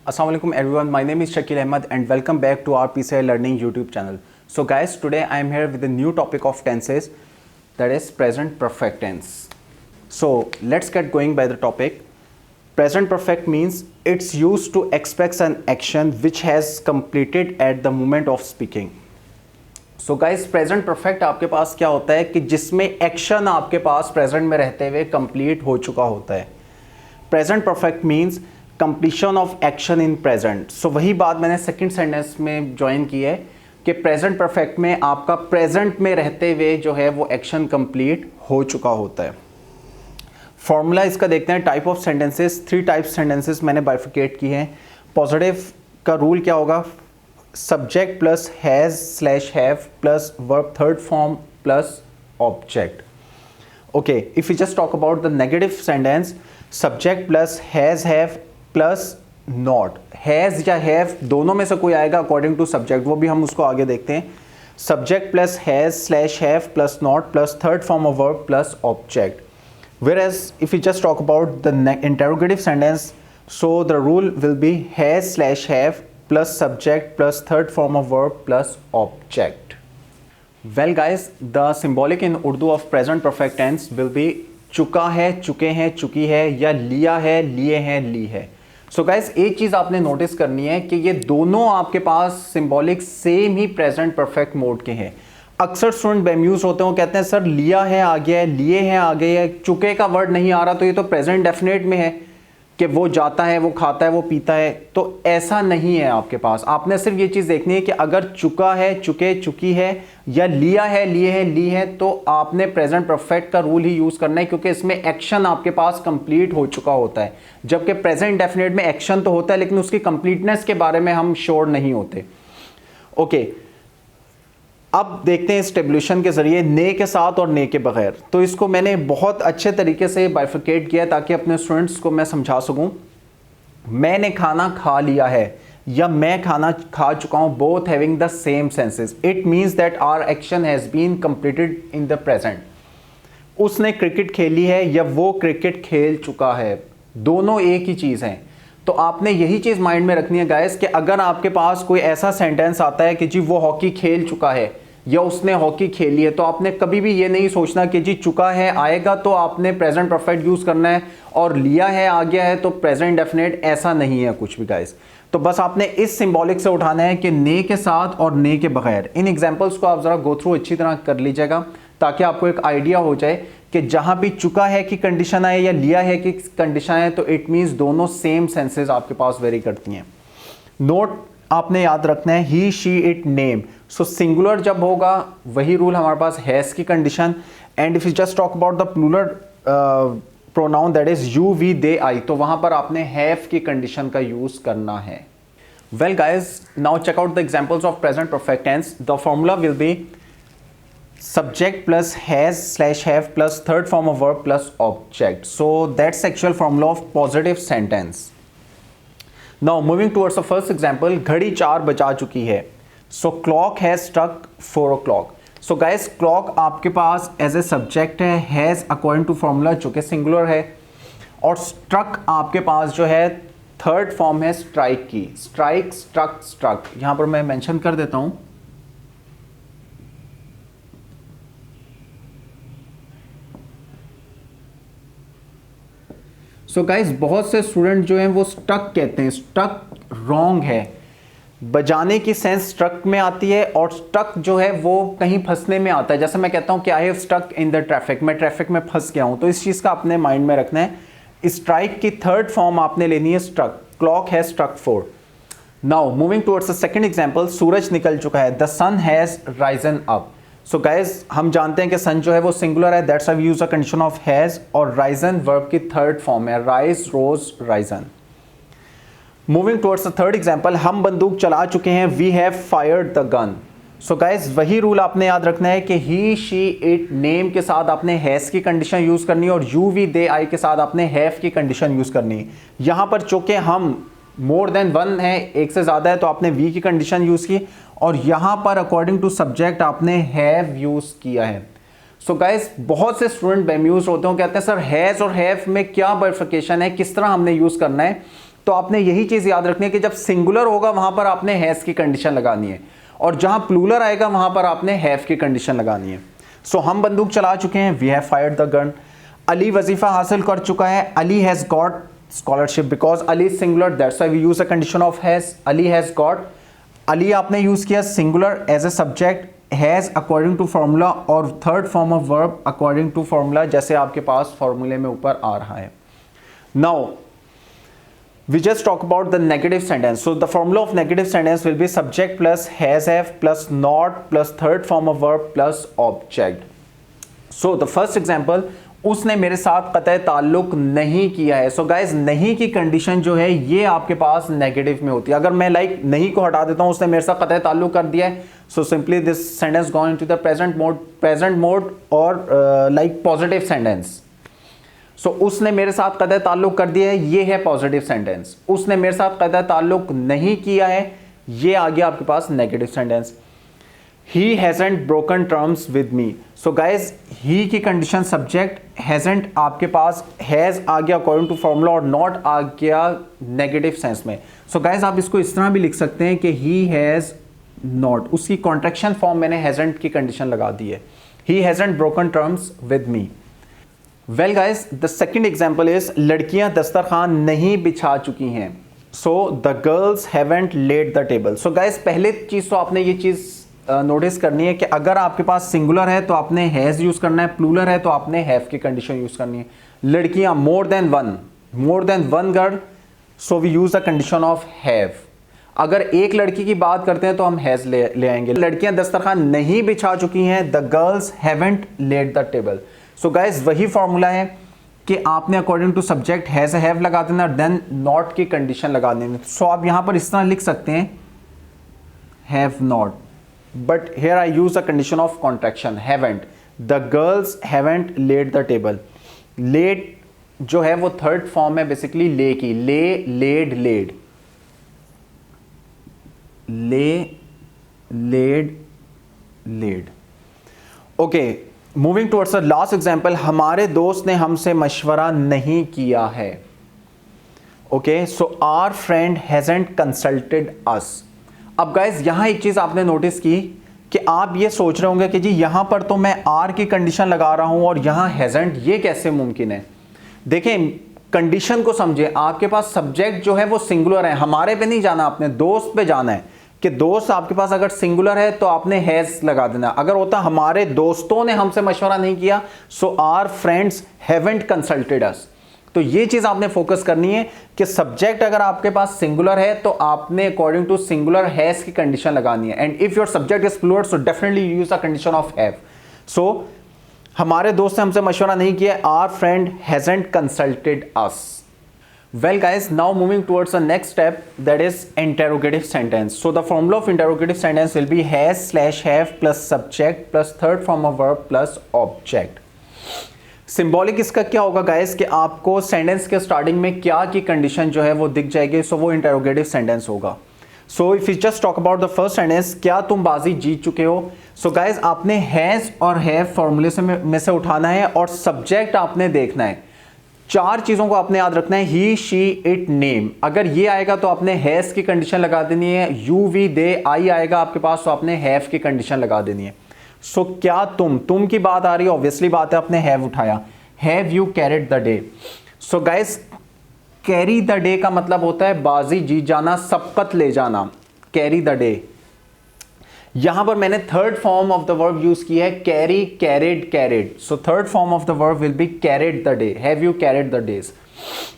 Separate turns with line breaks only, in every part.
Assalamualaikum everyone, my name is Shakil Ahmed and welcome back to our PCI Learning YouTube channel. So guys, today I am here with a new topic of tenses, that is present perfect tense. So let's get going by the topic. Present perfect means it's used to express an action which has completed at the moment of speaking. So guys, present perfect आपके पास क्या होता है कि जिसमें action आपके पास present में रहते हुए कंप्लीट हो चुका होता है. Present perfect means completion of action in present. So वही बात मैंने सेकंड सेंटेंस में ज्वाइन की है कि प्रेजेंट परफेक्ट में आपका प्रेजेंट में रहते हुए जो है वो एक्शन कंप्लीट हो चुका होता है. फॉर्मूला इसका देखते हैं. Type of sentences, 3 type sentences मैंने बाइफिकेट की हैं. पॉजिटिव का रूल क्या होगा? Subject plus has slash have plus verb third form plus object. Okay, if you just talk about the negative sentence, subject plus has have plus not. Has या have दोनों में से कोई आएगा अकॉर्डिंग टू सब्जेक्ट, वो भी हम उसको आगे देखते हैं. Subject plus has slash have plus not plus third form of verb plus object. Whereas if you just talk about the interrogative sentence, so the rule will be has slash have plus subject plus third form of verb plus object. Well guys, the symbolic in Urdu of present perfect tense will be चुका है, चुके हैं, चुकी है, या लिया है, लिए हैं, ली है. सो गाइज एक चीज़ आपने नोटिस करनी है कि ये दोनों आपके पास सिंबॉलिक सेम ही प्रेजेंट परफेक्ट मोड के हैं. अक्सर स्टूडेंट बेम्यूज होते हैं, वो कहते हैं सर लिया है आ गया है, लिए हैं आ गए है, चुके का वर्ड नहीं आ रहा, तो ये तो प्रेजेंट डेफिनेट में है कि वो जाता है, वो खाता है, वो पीता है. तो ऐसा नहीं है आपके पास. आपने सिर्फ ये चीज़ देखनी है कि अगर चुका है, चुके, चुकी है, या लिया है, लिए है, ली है, तो आपने प्रेजेंट परफेक्ट का रूल ही यूज़ करना है, क्योंकि इसमें एक्शन आपके पास कंप्लीट हो चुका होता है. जबकि प्रेजेंट डेफिनेट में एक्शन तो होता है लेकिन उसकी कंप्लीटनेस के बारे में हम श्योर नहीं होते. ओके, अब देखते हैं स्टेबुलेशन के जरिए ने के साथ और ने के बगैर. तो इसको मैंने बहुत अच्छे तरीके से बाइफिकेट किया ताकि अपने स्टूडेंट्स को मैं समझा सकूं. मैंने खाना खा लिया है या मैं खाना खा चुका हूं, both having the same senses. It means that our action has been completed in the present. उसने क्रिकेट खेली है या वो क्रिकेट खेल चुका है, दोनों एक ही चीज़ हैं. तो आपने यही चीज़ माइंड में रखनी है गाइस कि अगर आपके पास कोई ऐसा सेंटेंस आता है कि जी वो हॉकी खेल चुका है या उसने हॉकी खेली है, तो आपने कभी भी ये नहीं सोचना कि जी चुका है आएगा तो आपने प्रेजेंट परफेक्ट यूज़ करना है और लिया है आ गया है तो प्रेजेंट डेफिनेट. ऐसा नहीं है कुछ भी गाइस. तो बस आपने इस सिंबॉलिक से उठाना है कि ने के साथ और ने के बगैर. इन एग्जाम्पल्स को आप ज़रा गो थ्रू अच्छी तरह कर लीजिएगा ताकि आपको एक आइडिया हो जाए कि जहाँ भी चुका है की कंडीशन आए या लिया है की कंडीशन आए तो इट मीन्स दोनों सेम सेंसेज आपके पास वेरी करती हैं. नोट आपने याद रखना है he she it name. So singular जब होगा वही रूल हमारे पास हैज की condition. And if you just talk about the plural pronoun that is you we they I, तो वहां पर आपने हैव की कंडीशन का यूज करना है. Well guys, now check out the examples of present perfect tense. The formula will be subject plus has slash have plus third form of verb plus object. So that's actual formula of positive sentence. Now moving towards the first example, घड़ी 4 बजा चुकी है. So clock has struck 4 o'clock. So guys, clock आपके पास as a subject है, has according to formula जो कि singular है, और struck आपके पास जो है थर्ड फॉर्म है strike की. strike, struck, struck. यहाँ पर मैं मेंशन कर देता हूँ. सो गाइज बहुत से स्टूडेंट जो हैं वो स्टक कहते हैं. स्टक रॉन्ग है. बजाने की सेंस स्ट्रक में आती है और स्टक जो है वो कहीं फंसने में आता है. जैसे मैं कहता हूँ कि I have stuck in the traffic, मैं ट्रैफिक में फंस गया हूँ. तो इस चीज़ का अपने माइंड में रखना है. स्ट्राइक की थर्ड फॉर्म आपने लेनी है struck. Clock has struck 4. Now moving towards the second example, सूरज निकल चुका है. The sun has risen up. So guys हम जानते हैं कि सन जो है वो सिंगुलर है, that's why we use a condition of has, और राइजन वर्ब की थर्ड फॉर्म है. Rise, rose, risen. Moving towards the third example, हम बंदूक चला चुके हैं. We have fired the gun. So guys वही रूल आपने याद रखना है कि ही शी इट नेम के साथ आपने हैज की कंडीशन यूज करनी है और यू वी दे आई के साथ आपने हैव की कंडीशन यूज करनी है. यहां पर चूंकि हम मोर देन वन है, एक से ज्यादा है, तो आपने वी की कंडीशन यूज की, और यहां पर अकॉर्डिंग टू सब्जेक्ट आपने हैव यूज किया है. सो गाइस बहुत से स्टूडेंट बेम्यूज होते हैं, कहते हैं सर हैज और हैव में क्या बाइफिकेशन है, किस तरह हमने यूज करना है. तो आपने यही चीज याद रखनी है कि जब सिंगुलर होगा वहां पर आपने हैज की कंडीशन लगानी है, और जहां प्लूरल आएगा वहां पर आपने हैव की कंडीशन लगानी है। सो हम बंदूक चला चुके हैं, we have fired the gun. Ali वजीफा हासिल कर चुका है, Ali has got scholarship, because Ali singular, that's why we use a condition of has. Ali has got, Ali आपने यूज किया singular as a subject, has according to formula, और third form of verb according to formula, जैसे आपके पास फॉर्मूले में ऊपर आ रहा है। Now we just talk about the negative sentence. So the formula of negative sentence will be subject plus has have plus not plus third form of verb plus object. So the first example, उसने मेरे साथ कतई ताल्लुक नहीं किया है। So guys, नहीं की कंडीशन जो है ये आपके पास नेगेटिव में होती है। अगर मैं लाइक नहीं को हटा देता हूँ, उसने मेरे साथ कतई ताल्लुक कर दिया है, so simply this sentence gone into the present mode और like positive sentence. सो उसने मेरे साथ कतई ताल्लुक कर दिया है, ये है पॉजिटिव सेंटेंस। उसने मेरे साथ कतई ताल्लुक नहीं किया है, ये आ गया आपके पास negative sentence. He hasn't broken terms with me. So guys, he की कंडीशन सब्जेक्ट, हैजंट आपके पास हैज आ गया अकॉर्डिंग टू फॉर्मूला, और नॉट आ गया नेगेटिव सेंस में। सो गाइज, आप इसको इस तरह भी लिख सकते हैं कि ही हैज नॉट, उसकी कॉन्ट्रैक्शन फॉर्म मैंने हैजंट की कंडीशन लगा दी है। He hasn't broken terms with me. Well guys, the second example is लड़कियां दस्तरखान नहीं बिछा चुकी हैं। So the girls haven't laid the table. So guys, पहले चीज तो आपने ये चीज नोटिस करनी है कि अगर आपके पास सिंगुलर है तो आपने हैज यूज करना है, प्लूरल है तो आपने हैव की कंडीशन यूज करनी है। लड़कियां more than one girl, so we use the condition of have. अगर एक लड़की की बात करते हैं तो हम हैज ले आएंगे। लड़कियां दस्तरखान नहीं बिछा चुकी हैं, the girls haven't laid the table. So guys, वही फॉर्मूला है कि आपने according to subject has have लगा देना, देन नॉट की कंडीशन लगा देनी। सो आप यहां पर इस तरह लिख सकते हैं have not, but here I use the condition of contraction, haven't. The girls haven't laid the table. Laid जो है वो थर्ड फॉर्म है बेसिकली ले की, lay laid laid, lay laid laid. Okay, moving towards the last example, हमारे दोस्त ने हमसे मशवरा नहीं किया है। Okay, so our friend hasn't consulted us. अब गाइज, यहां एक चीज आपने नोटिस की कि आप ये सोच रहे होंगे कि जी यहां पर तो मैं आर की कंडीशन लगा रहा हूं और यहां हैजंट, ये कैसे मुमकिन है। देखें, कंडीशन को समझे, आपके पास सब्जेक्ट जो है वो सिंगुलर है, हमारे पे नहीं जाना, आपने दोस्त पे जाना है कि दोस्त आपके पास अगर सिंगुलर है तो आपने हैज लगा देना। अगर होता हमारे दोस्तों ने हमसे मशवरा नहीं किया, so our friends haven't consulted us. तो ये चीज आपने फोकस करनी है कि सब्जेक्ट अगर आपके पास सिंगुलर है तो आपने अकॉर्डिंग टू सिंगुलर हैज की कंडीशन लगानी है, and if your subject is plural so definitely use the condition of have. सो हमारे दोस्त ने हमसे मशवरा नहीं किया, our friend hasn't consulted us. Well guys, now moving towards the next step, that is interrogative sentence. So the formula of interrogative sentence will be has slash have plus subject plus third form of verb plus object. Symbolic इसका क्या होगा guys कि आपको sentence के starting में क्या की condition जो है वो दिख जाएगी, सो वो इंटेरोगेटिव सेंटेंस होगा। So if you just talk about the first sentence, क्या तुम बाजी जीत चुके हो। सो गाइस, आपने हैज और हैव फॉर्मूले में से उठाना है और सब्जेक्ट आपने देखना है। चार चीजों को आपने याद रखना है, ही शी इट नेम। अगर ये आएगा तो आपने हैज की कंडीशन लगा देनी है, यू वी दे आई आएगा आपके पास तो आपने हैव की कंडीशन लगा देनी है। सो क्या तुम की बात आ रही है, ऑब्वियसली बात है, आपने हैव उठाया, have you carried the day. So guys, carry the day का मतलब होता है बाजी जीत जाना, सबकत ले जाना, कैरी द डे। यहां पर मैंने third form of the verb use किया है, carry, carried, carried. So third form of the verb will be carried the day. Have you carried the days,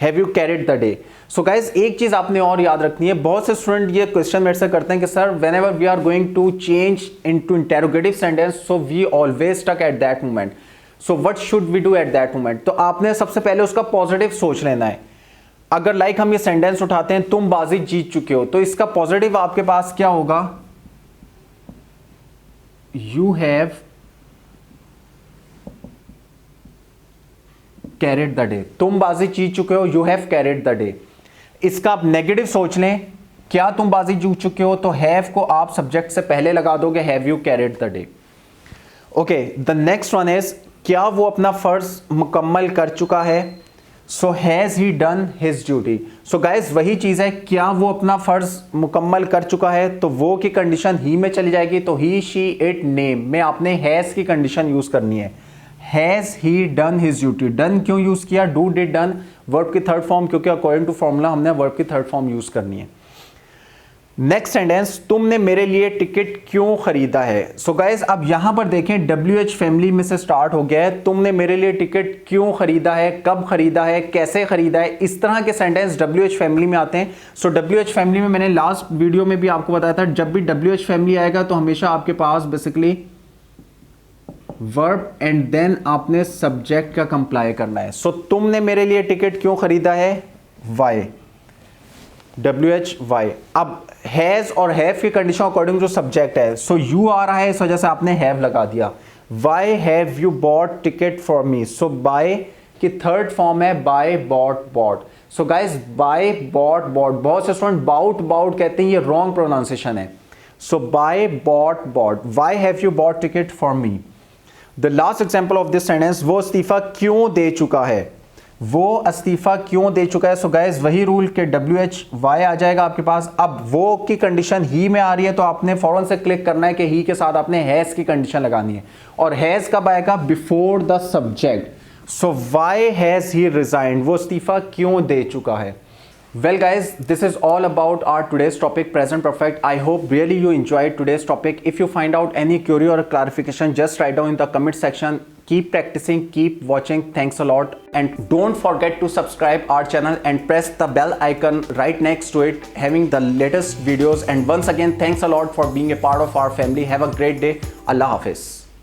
have you carried the day. So guys, एक चीज आपने और याद रखनी है, बहुत से स्टूडेंट ये क्वेश्चन मेरे से करते हैं कि sir whenever we are going to change into interrogative sentence, so we always stuck at that moment, so what should we do at that moment. तो आपने सबसे पहले उसका पॉजिटिव सोच लेना है। अगर लाइक हम ये सेंटेंस उठाते हैं, तुम बाजी जीत चुके हो, तो इसका पॉजिटिव आपके पास क्या होगा, you have carried the day। तुम बाजी जीत चुके हो, you have carried the day। इसका आप नेगेटिव सोच लें, क्या तुम बाजी जीत चुके हो, तो have को आप सब्जेक्ट से पहले लगा दोगे, have you carried the day। Okay, the next one is क्या वो अपना फर्ज मुकम्मल कर चुका है, so has he done his duty। So guys वही चीज़ है, क्या वो अपना फ़र्ज़ मुकम्मल कर चुका है, तो वो की कंडीशन ही में चली जाएगी, तो ही शी इट नेम में आपने हैज़ की कंडीशन यूज़ करनी है। Has he done his duty, done क्यों यूज़ किया, डू डिड डन, वर्ब की थर्ड फॉर्म, क्योंकि अकॉर्डिंग टू फॉर्मूला हमने वर्ब की थर्ड फॉर्म यूज़ करनी है। नेक्स्ट सेंटेंस, तुमने मेरे लिए टिकट क्यों खरीदा है। सो गाइस अब यहां पर देखें WH फैमिली में से स्टार्ट हो गया है, तुमने मेरे लिए टिकट क्यों खरीदा है, कब खरीदा है, कैसे खरीदा है, इस तरह के सेंटेंस WH फैमिली में आते हैं। सो WH फैमिली में मैंने लास्ट वीडियो में भी आपको बताया था, जब भी WH फैमिली आएगा तो हमेशा आपके पास बेसिकली वर्ब एंड देन आपने सब्जेक्ट का कंप्लाई करना है। सो तुमने मेरे लिए टिकट क्यों खरीदा है, वाई, WH। अब हैज और हैव की कंडीशन अकॉर्डिंग जो सब्जेक्ट है, सो यू आ रहा है, इस वजह से आपने हैव लगा दिया। Why have you bought ticket for me, so buy की थर्ड फॉर्म है buy bought bought. So guys buy bought bought, बहुत से स्टूडेंट बाउट बाउट कहते हैं, ये रॉन्ग प्रोनाउंसिएशन है। So buy bought bought, why have you bought ticket for me. The last example of this sentence, वो इस्तीफा क्यों दे चुका है, वो इस्तीफा क्यों दे चुका है। सो गाइस वही रूल के WH आ जाएगा आपके पास। अब वो की कंडीशन ही में आ रही है, तो आपने फौरन से क्लिक करना है कि ही के साथ आपने हैज की कंडीशन लगानी है, और हैज कब आएगा, before the subject. So why has he resigned, वो इस्तीफा क्यों दे चुका है। Well guys, this is all about our today's topic, present perfect. I hope really you enjoyed today's topic. If you find out any query or clarification, just write down in the comment section. Keep practicing, keep watching. Thanks a lot. And don't forget to subscribe our channel and press the bell icon right next to it, having the latest videos. And once again, thanks a lot for being a part of our family. Have a great day. Allah Hafiz.